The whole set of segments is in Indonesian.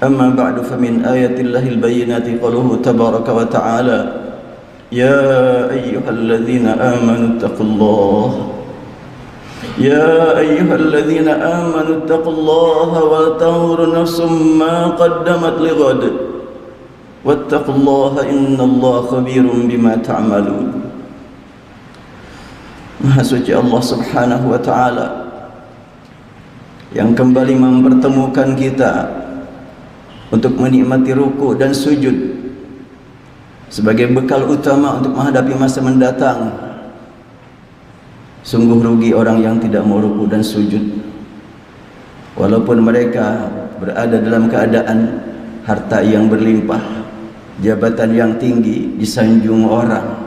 أما بعد فمن آيات الله البينات قوله تبارك وتعالى يا أيها الذين آمنوا اتقوا الله يا أيها الذين آمنوا اتقوا الله ولتنظر نفس ما قدمت لغد واتقوا الله إن الله خبير بما تعملون. Maha suci Allah subhanahu wa ta'ala yang kembali mempertemukan kita untuk menikmati ruku dan sujud sebagai bekal utama untuk menghadapi masa mendatang. Sungguh rugi orang yang tidak mau ruku dan sujud, walaupun mereka berada dalam keadaan harta yang berlimpah, jabatan yang tinggi, disanjung orang.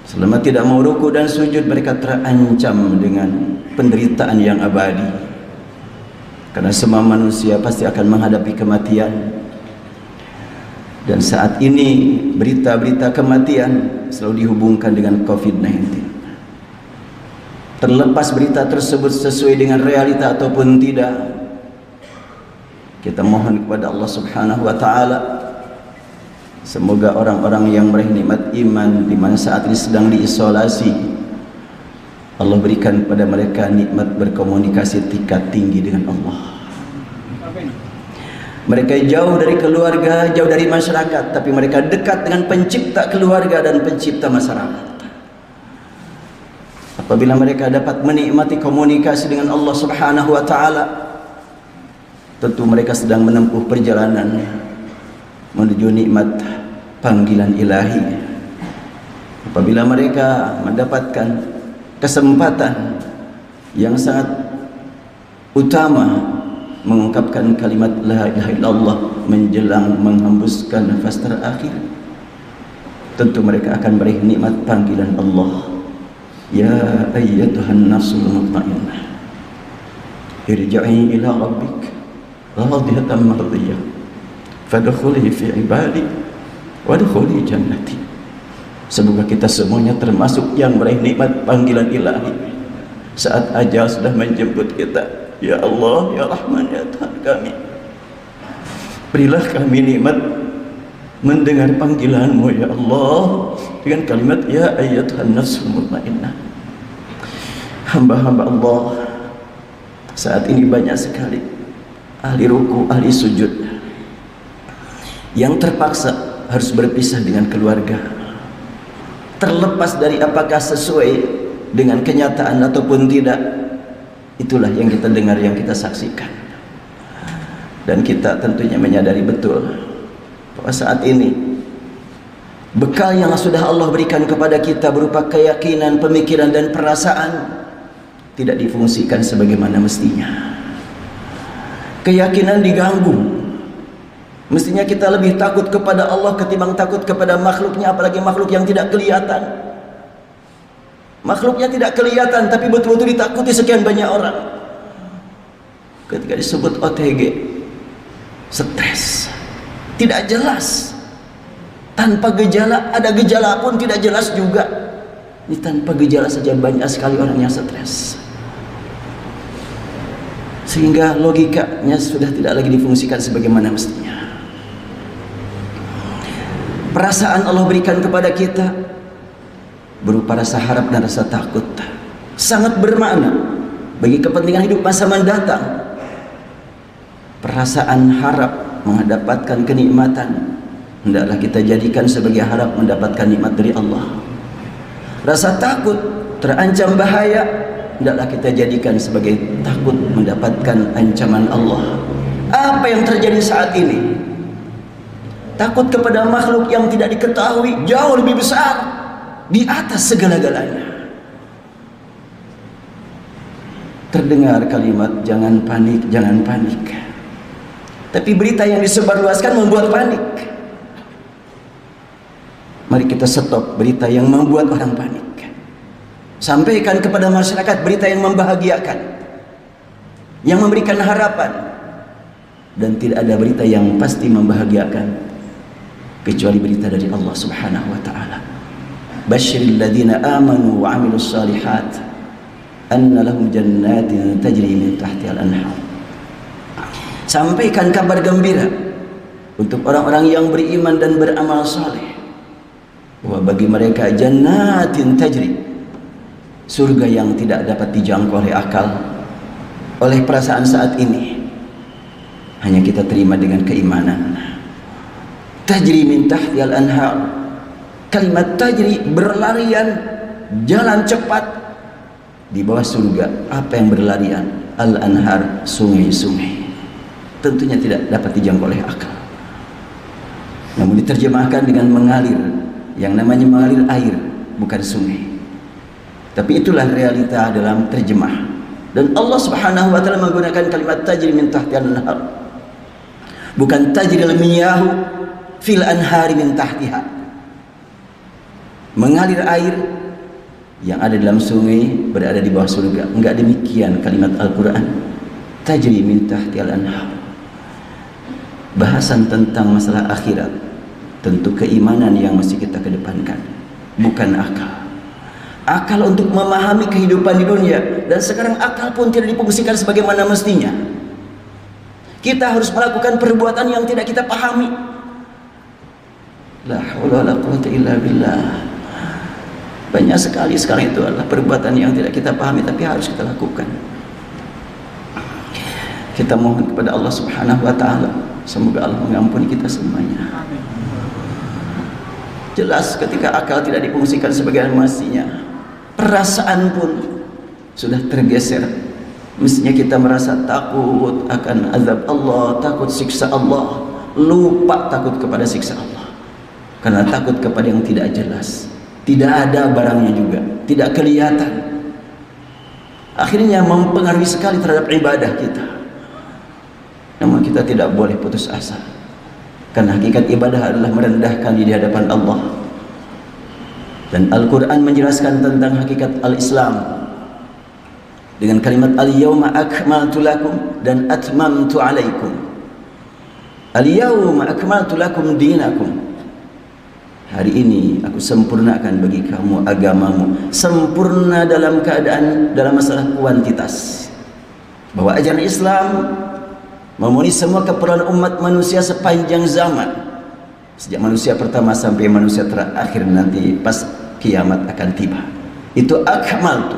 Selama tidak mau ruku dan sujud, mereka terancam dengan penderitaan yang abadi. Karena semua manusia pasti akan menghadapi kematian. Dan saat ini berita-berita kematian selalu dihubungkan dengan COVID-19. Terlepas berita tersebut sesuai dengan realita ataupun tidak, kita mohon kepada Allah subhanahu wa ta'ala, semoga orang-orang yang meraih nikmat iman di mana saat ini sedang diisolasi, Allah berikan kepada mereka nikmat berkomunikasi tingkat tinggi dengan Allah. Mereka jauh dari keluarga, jauh dari masyarakat, tapi mereka dekat dengan pencipta keluarga dan pencipta masyarakat. Apabila mereka dapat menikmati komunikasi dengan Allah subhanahu wa ta'ala, tentu mereka sedang menempuh perjalanan menuju nikmat panggilan ilahi. Apabila mereka mendapatkan kesempatan yang sangat utama mengungkapkan kalimat la ilaha illallah menjelang menghembuskan nafas terakhir, tentu mereka akan meraih nikmat panggilan Allah. Ya ayyatuhan nafsul mutmainnah irji'i ila rabbik radiyatan mardiyah fadkhuli fi ibadi wadkhuli jannati. Semoga kita semuanya termasuk yang meraih nikmat panggilan ilahi saat ajal sudah menjemput kita. Ya Allah, ya Rahman, ya Tuhan kami, berilah kami nikmat mendengar panggilan-Mu ya Allah dengan kalimat ya ayyatuhan nafsul mutmainnah. Hamba-hamba Allah saat ini banyak sekali ahli ruku, ahli sujud yang terpaksa harus berpisah dengan keluarga, terlepas dari apakah sesuai dengan kenyataan ataupun tidak. Itulah yang kita dengar, yang kita saksikan. Dan kita tentunya menyadari betul bahwa saat ini bekal yang sudah Allah berikan kepada kita berupa keyakinan, pemikiran dan perasaan tidak difungsikan sebagaimana mestinya. Keyakinan diganggu. Mestinya kita lebih takut kepada Allah ketimbang takut kepada makhluknya, apalagi makhluk yang tidak kelihatan. Makhluknya tidak kelihatan tapi betul-betul ditakuti sekian banyak orang. Ketika disebut OTG, stres, tidak jelas, tanpa gejala, ada gejala pun tidak jelas juga. Ini tanpa gejala saja banyak sekali orang yang stres, sehingga logikanya sudah tidak lagi difungsikan sebagaimana mestinya. Perasaan Allah berikan kepada kita berupa rasa harap dan rasa takut, sangat bermakna bagi kepentingan hidup masa mendatang. Perasaan harap mendapatkan kenikmatan hendaklah kita jadikan sebagai harap mendapatkan nikmat dari Allah. Rasa takut terancam bahaya hendaklah kita jadikan sebagai takut mendapatkan ancaman Allah. Apa yang terjadi saat ini? Takut kepada makhluk yang tidak diketahui jauh lebih besar di atas segala-galanya. Terdengar kalimat jangan panik, jangan panik, tapi berita yang disebarluaskan membuat panik. Mari kita stop berita yang membuat orang panik. Sampaikan kepada masyarakat berita yang membahagiakan, yang memberikan harapan. Dan tidak ada berita yang pasti membahagiakan kecuali berita dari Allah subhanahu wa ta'ala. Basyiril ladzina amanu wa amilus salihat anna lahum jannatin tajri min tahtiha al-anhar. Sampaikan kabar gembira untuk orang-orang yang beriman dan beramal saleh, bahwa bagi mereka jannatin tajri, surga yang tidak dapat dijangkau oleh akal, oleh perasaan saat ini. Hanya kita terima dengan keimanan. Tajri min tahtihal anhar. Kalimat tajri, berlarian, jalan cepat di bawah surga. Apa yang berlarian? Al-anhar, sungai-sungai. Tentunya tidak dapat dijangkau oleh akal. Namun diterjemahkan dengan mengalir. Yang namanya mengalir air, bukan sungai. Tapi itulah realita dalam terjemah. Dan Allah Subhanahu wa taala menggunakan kalimat tajri min tahtihal anhar. Bukan tajri al-miyahu fil anhari min tahtiha. Mengalir air yang ada dalam sungai berada di bawah surga. Enggak demikian kalimat Al-Quran. Tajri min tahtihal anhar. Bahasan tentang masalah akhirat, tentu keimanan yang mesti kita kedepankan, bukan akal. Akal untuk memahami kehidupan di dunia, dan sekarang akal pun tidak difungsikan sebagaimana mestinya. Kita harus melakukan perbuatan yang tidak kita pahami. La haula wala quwwata illa billah. Banyak sekali sekarang itu adalah perbuatan yang tidak kita pahami, tapi harus kita lakukan. Kita mohon kepada Allah Subhanahu wa taala, semoga Allah mengampuni kita semuanya. Jelas ketika akal tidak difungsikan sebagaimana mestinya, perasaan pun sudah tergeser. Mestinya kita merasa takut akan azab Allah, takut siksa Allah, lupa takut kepada siksa Allah, karena takut kepada yang tidak jelas, tidak ada barangnya juga, tidak kelihatan. Akhirnya mempengaruhi sekali terhadap ibadah kita. Namun kita tidak boleh putus asa, karena hakikat ibadah adalah merendahkan di hadapan Allah. Dan Al-Quran menjelaskan tentang hakikat Al-Islam dengan kalimat al-yawma akmaltu lakum dan atmamtu alaikum. Al-yawma akmaltu lakum dinakum. Hari ini aku sempurnakan bagi kamu agamamu. Sempurna dalam keadaan, dalam masalah kuantitas, bahwa ajaran Islam memenuhi semua keperluan umat manusia sepanjang zaman, sejak manusia pertama sampai manusia terakhir nanti pas kiamat akan tiba. Itu akmaltu,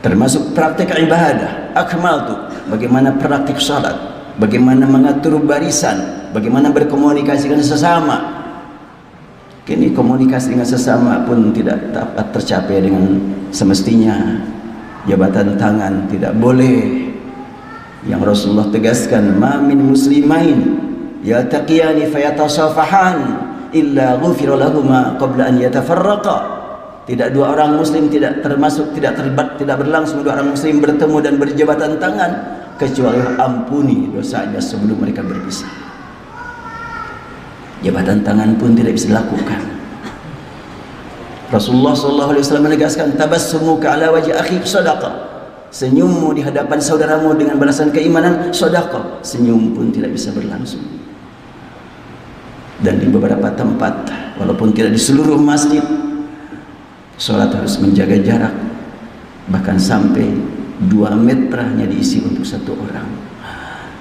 termasuk praktik ibadah. Akmaltu, bagaimana praktik salat, bagaimana mengatur barisan, bagaimana berkomunikasi dengan sesama. Kini komunikasi dengan sesama pun tidak dapat tercapai dengan semestinya. Jabatan tangan tidak boleh. Yang Rasulullah tegaskan, ma min muslimain yaltaqiyani fayatasafahan illa ghufira lahuma qabla an yatafarraqa. Tidak dua orang muslim tidak berlangsung dua orang muslim bertemu dan berjabatan tangan kecuali ampuni dosanya sebelum mereka berpisah. Jabatan tangan pun tidak bisa dilakukan. Rasulullah SAW menegaskan, tabassumuka ala wajhi akhik sadaqah. Senyummu di hadapan saudaramu dengan balasan keimanan sedekah. Senyum pun tidak bisa berlangsung. Dan di beberapa tempat, walaupun tidak di seluruh masjid, sholat harus menjaga jarak, bahkan sampai 2 meter hanya diisi untuk 1 orang.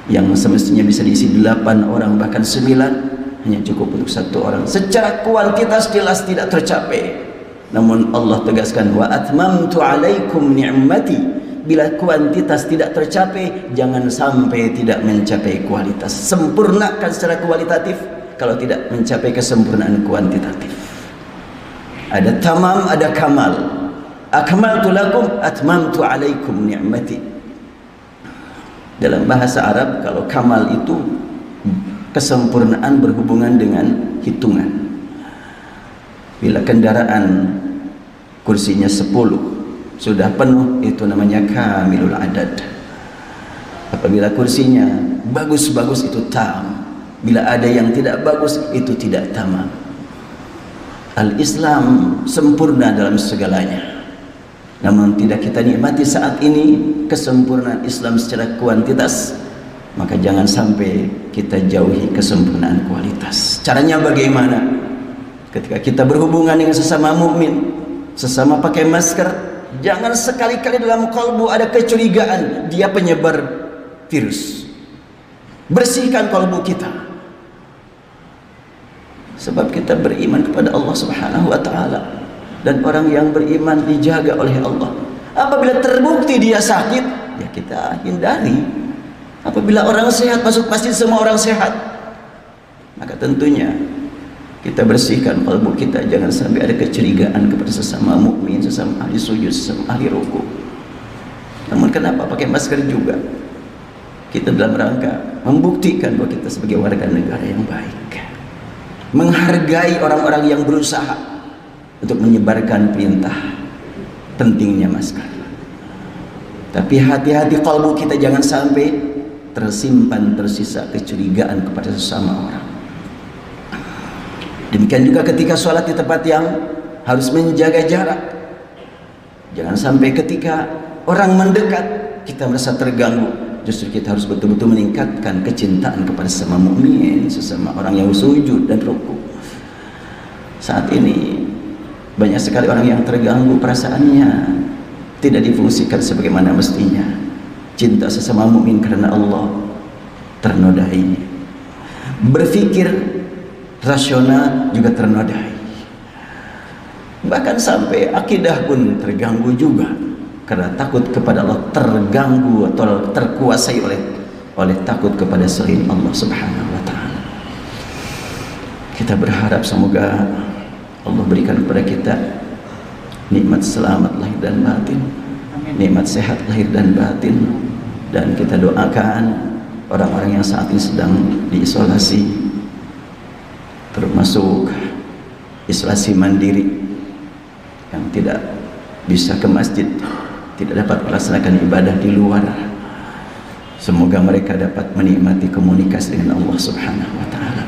Yang semestinya bisa diisi 8 orang, bahkan 9, hanya cukup untuk 1 orang. Secara kuantitas jelas tidak tercapai. Namun Allah tegaskan, wa atmamtu alaikum ni'mati. Bila kuantitas tidak tercapai, jangan sampai tidak mencapai kualitas. Sempurnakan secara kualitatif kalau tidak mencapai kesempurnaan kuantitatif. Ada tamam, ada kamal. Akmaltu lakum atmamtu alaikum ni'mati. Dalam bahasa Arab, kalau kamal itu kesempurnaan berhubungan dengan hitungan. Bila kendaraan kursinya 10 sudah penuh, itu namanya kamilul adad. Apabila kursinya bagus-bagus, itu tam. Bila ada yang tidak bagus, itu tidak tamam. Al-Islam sempurna dalam segalanya. Namun tidak kita nikmati saat ini kesempurnaan Islam secara kuantitas, maka jangan sampai kita jauhi kesempurnaan kualitas. Caranya bagaimana? Ketika kita berhubungan dengan sesama mukmin, sesama pakai masker, jangan sekali-kali dalam kalbu ada kecurigaan dia penyebar virus. Bersihkan kalbu kita, sebab kita beriman kepada Allah Subhanahu wa taala, dan orang yang beriman dijaga oleh Allah. Apabila terbukti dia sakit, ya kita hindari. Apabila orang sehat masuk masjid, semua orang sehat, maka tentunya kita bersihkan kalbu kita, jangan sampai ada kecurigaan kepada sesama mukmin, sesama ahli sujud, sesama ahli ruku. Namun kenapa pakai masker juga? Kita dalam rangka membuktikan bahwa kita sebagai warga negara yang baik, menghargai orang-orang yang berusaha untuk menyebarkan perintah pentingnya masker. Tapi hati-hati kalbu kita jangan sampai tersimpan tersisa kecurigaan kepada sesama orang. Demikian juga ketika sholat di tempat yang harus menjaga jarak. Jangan sampai ketika orang mendekat kita merasa terganggu. Justru kita harus betul-betul meningkatkan kecintaan kepada sesama mukmin, sesama orang yang sujud dan ruku. Saat ini banyak sekali orang yang terganggu perasaannya, tidak difungsikan sebagaimana mestinya. Cinta sesama mukmin karena Allah ternodai. Berpikir rasional juga ternodai. Bahkan sampai akidah pun terganggu juga, karena takut kepada Allah, terganggu atau terkuasai oleh takut kepada selain Allah Subhanahu wa taala. Kita berharap semoga Allah berikan kepada kita nikmat selamat lahir dan batin, nikmat sehat lahir dan batin, dan kita doakan orang-orang yang saat ini sedang diisolasi, termasuk isolasi mandiri yang tidak bisa ke masjid, tidak dapat melaksanakan ibadah di luar. Semoga mereka dapat menikmati komunikasi dengan Allah Subhanahu wa taala.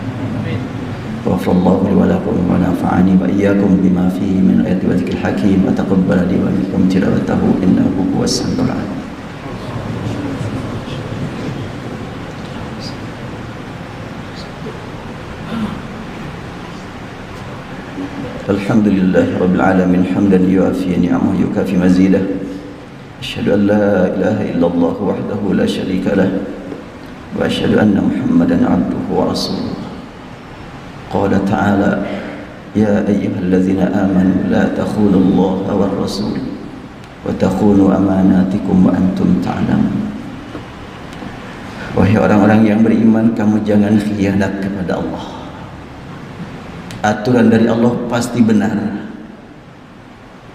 Wafallahu li wa lakum wa nafa'ani wa iyyakum bima fihi min ayati wa dzikril hakim wa taqabbala li wa minkum tilawatahu innahu huwas samiul alim. Alhamdulillahi rabbil alamin hamdan yuafi ni'amahu yukafi mazidah. Asyhadu an la ilaha illallah wahdahu la syarika lah wa asyhadu anna Muhammadan abduhu wa rasuluh. Qala ta'ala ya ayyuhalladzina amanu la takhunu allaha war rasul wa takhunu amanatikum wa antum ta'lamun. Wahai orang-orang yang beriman, kamu jangan khianat kepada Allah. Aturan dari Allah pasti benar.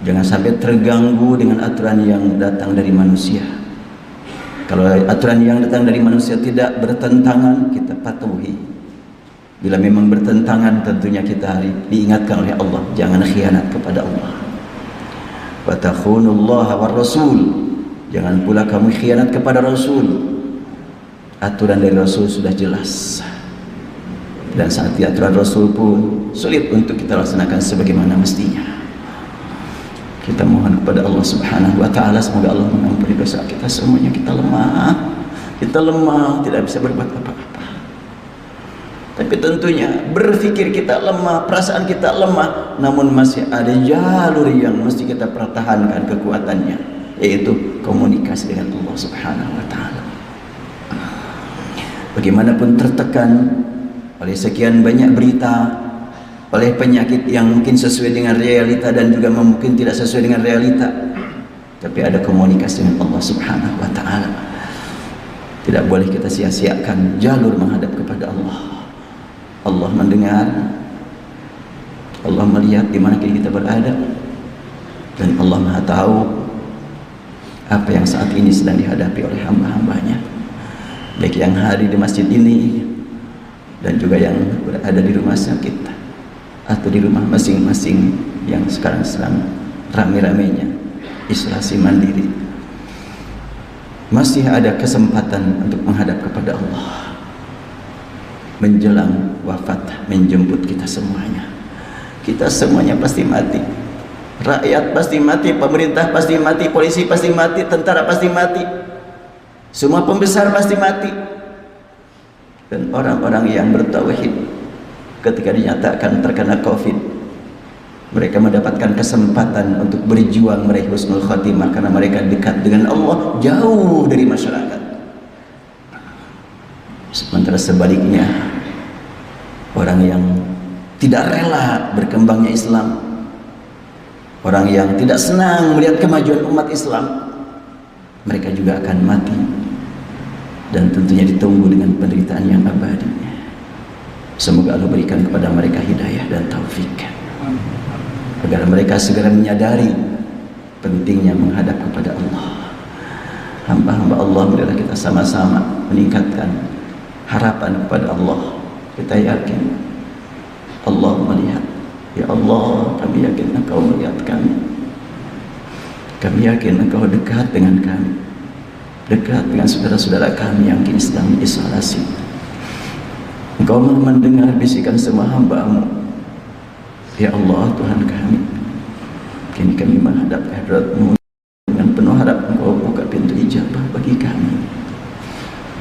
Jangan sampai terganggu dengan aturan yang datang dari manusia. Kalau aturan yang datang dari manusia tidak bertentangan, kita patuhi. Bila memang bertentangan, tentunya kita diingatkan oleh Allah, jangan khianat kepada Allah. Wa takhunullaha war rasul. Jangan pula kamu khianat kepada Rasul. Aturan dari Rasul sudah jelas, dan saat aturan Rasul pun sulit untuk kita laksanakan sebagaimana mestinya. Kita mohon kepada Allah Subhanahu wa taala, semoga Allah mengampuni dosa kita semuanya. Kita lemah, tidak bisa berbuat apa-apa. Tapi tentunya berpikir kita lemah, perasaan kita lemah, namun masih ada jalur yang mesti kita pertahankan kekuatannya, yaitu komunikasi dengan Allah Subhanahu wa taala. Bagaimanapun tertekan oleh sekian banyak berita, oleh penyakit yang mungkin sesuai dengan realita dan juga mungkin tidak sesuai dengan realita, tapi ada komunikasi dengan Allah Subhanahu wa taala. Tidak boleh kita sia-siakan jalur menghadap kepada Allah. Allah mendengar, Allah melihat di mana kita berada, dan Allah Maha tahu apa yang saat ini sedang dihadapi oleh hamba-hambanya, baik yang hadir di masjid ini dan juga yang berada di rumah sakit atau di rumah masing-masing yang sekarang sedang rame-ramenya isolasi mandiri. Masih ada kesempatan untuk menghadap kepada Allah menjelang wafat menjemput kita semuanya. Kita semuanya pasti mati. Rakyat pasti mati, pemerintah pasti mati, polisi pasti mati, tentara pasti mati, semua pembesar pasti mati. Dan orang-orang yang bertauhid ketika dinyatakan terkena COVID, mereka mendapatkan kesempatan untuk berjuang meraih husnul khatimah karena mereka dekat dengan Allah, jauh dari masyarakat. Sementara sebaliknya, orang yang tidak rela berkembangnya Islam, orang yang tidak senang melihat kemajuan umat Islam, mereka juga akan mati dan tentunya ditunggu dengan penderitaan yang abadi. Semoga Allah berikan kepada mereka hidayah dan taufik, agar mereka segera menyadari pentingnya menghadap kepada Allah. Hamba-hamba Allah, marilah kita sama-sama meningkatkan harapan kepada Allah. Kita yakin Allah melihat. Ya Allah, kami yakin Engkau melihat kami. Kami yakin Engkau dekat dengan kami, dekat dengan saudara-saudara kami yang kini sedang diisolasi. Engkau mendengar bisikan semua hamba-Mu. Ya Allah, Tuhan kami, kini kami menghadap kehadrat-Mu dengan penuh harap Engkau buka pintu ijabah bagi kami.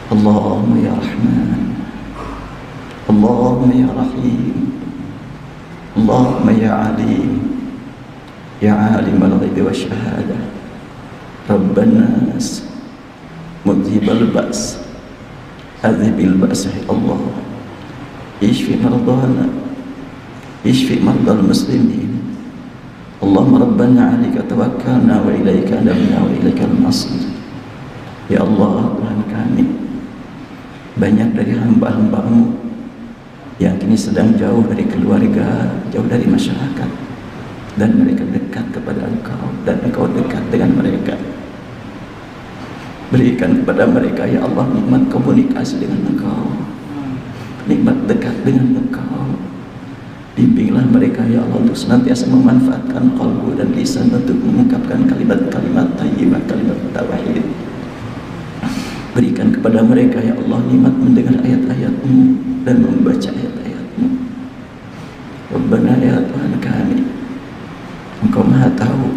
Allahumma ya Rahman, Allahumma ya Rahim, Allahumma ya Alim, ya Alim al-ghaibi wa syahadah, Rabban nas, mudhibal ba's, adhibil ba's. Ya Allah, ishfi mardana, ishfi mardal muslimin. Allahumma Rabbana alaika tawakkalna wa ilaika anabna wa ilaikal masir. Ya Allah, Tuhan kami, banyak dari hamba-hamba-Mu yang kini sedang jauh dari keluarga, jauh dari masyarakat, dan mereka dekat kepada Engkau dan Engkau dekat dengan mereka. Berikan kepada mereka, ya Allah, nikmat komunikasi dengan Engkau, nikmat dekat dengan Engkau. Bimbinglah mereka, ya Allah, untuk senantiasa memanfaatkan qalbu dan lisan untuk mengungkapkan kalimat-kalimat thayyibah, kalimat tauhid. Berikan kepada mereka, ya Allah, nikmat mendengar ayat-ayat-Mu dan membaca ayat-ayat-Mu. Rabbana, ya Tuhan kami, Engkau Maha tahu,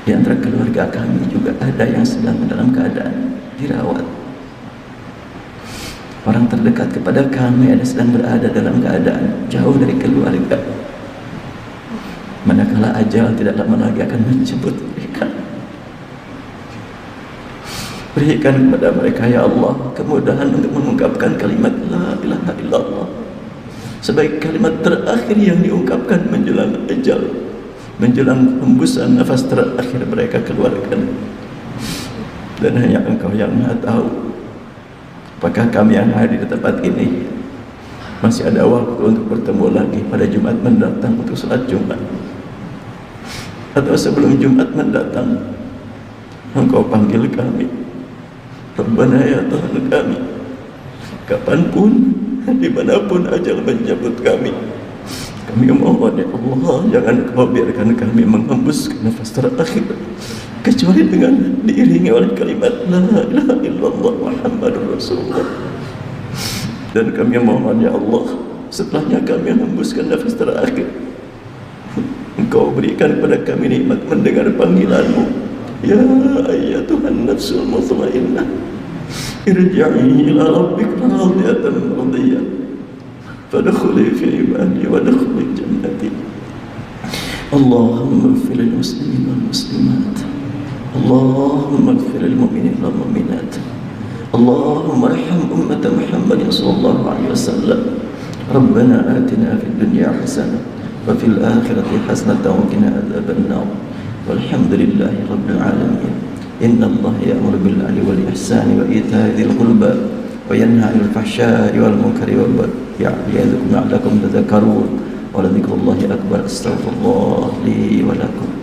di antara keluarga kami juga ada yang sedang dalam keadaan dirawat. Orang terdekat kepada kami ada sedang berada dalam keadaan jauh dari keluarga. Manakala ajal tidak lama lagi akan menjemput mereka. Berikan kepada mereka, ya Allah, kemudahan untuk mengungkapkan kalimat la ilaha illallah sebagai kalimat terakhir yang diungkapkan menjelang ajal, menjelang hembusan nafas terakhir mereka keluarkan. Dan hanya Engkau yang Maha tahu, apakah kami yang hadir di tempat ini masih ada waktu untuk bertemu lagi pada Jumat mendatang untuk salat Jumat, atau sebelum Jumat mendatang Engkau panggil kami. Rabbana, ya Tuhan kami, kapanpun, dimanapun ajal menjemput kami, kami mohon, ya Allah, jangan Kau biarkan kami menghembuskan nafas terakhir kecuali dengan diiringi oleh kalimat la ilaha illallah Muhammadur Rasulullah. Dan kami mohon, ya Allah, setelahnya kami menghembuskan nafas terakhir, Engkau berikan kepada kami nikmat mendengar panggilan-Mu. Ya ayyatuhan nafsul mutmainnah, irji'i ila rabbika radiyatan mardiyah, fadkhuli fi ibadi wadkhuli jannati. Allahumma ighfir lil muslimin wal muslimat, Allahumma ighfir lil mu'minin wal mu'minat, Allahumma arham ummata Muhammadin sallallahu alaihi wasallam. Rabbana atina fid dunya hasanah wa fil akhirati hasanatan wa qina adzaban nar. Walhamdulillahi rabbil alamin. Inna Allah ya'muru bil 'adli wal ihsani wa ita'i dzil qurba wa yanha 'anil fahsya'i wal munkari wal baghi ya'idzukum la'allakum tadhakkarun. Wa la dzikrullahi akbar. Astaghfirullah li wa lakum.